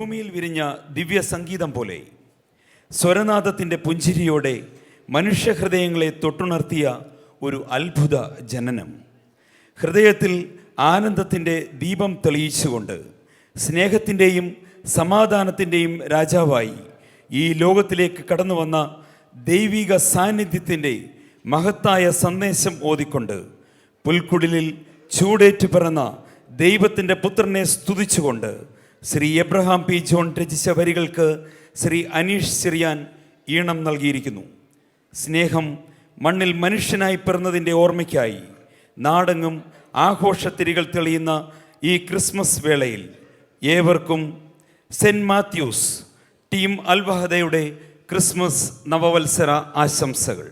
ഭൂമിയിൽ വിരിഞ്ഞ ദിവ്യ സംഗീതം പോലെ സ്വരനാദത്തിൻ്റെ പുഞ്ചിരിയോടെ മനുഷ്യഹൃദയങ്ങളെ തൊട്ടുണർത്തിയ ഒരു അത്ഭുത ജനനം. ഹൃദയത്തിൽ ആനന്ദത്തിൻ്റെ ദീപം തെളിയിച്ചുകൊണ്ട് സ്നേഹത്തിൻ്റെയും സമാധാനത്തിൻ്റെയും രാജാവായി ഈ ലോകത്തിലേക്ക് കടന്നു വന്ന ദൈവിക സാന്നിധ്യത്തിൻ്റെ മഹത്തായ സന്ദേശം ഓതിക്കൊണ്ട് പുൽക്കുടിലിൽ ചൂടേറ്റു പിറന്ന ദൈവത്തിൻ്റെ പുത്രനെ സ്തുതിച്ചുകൊണ്ട് ശ്രീ എബ്രഹാം പി ജോൺ രചിച്ച വരികൾക്ക് ശ്രീ അനീഷ് ചെറിയാൻ ഈണം നൽകിയിരിക്കുന്നു. സ്നേഹം മണ്ണിൽ മനുഷ്യനായി പിറന്നതിൻ്റെ ഓർമ്മയ്ക്കായി നാടെങ്ങും ആഘോഷത്തിരികൾ തെളിയുന്ന ഈ ക്രിസ്മസ് വേളയിൽ ഏവർക്കും സെൻറ്റ് മാത്യൂസ് ടീം അൽവഹദയുടെ ക്രിസ്മസ് നവവത്സര ആശംസകൾ.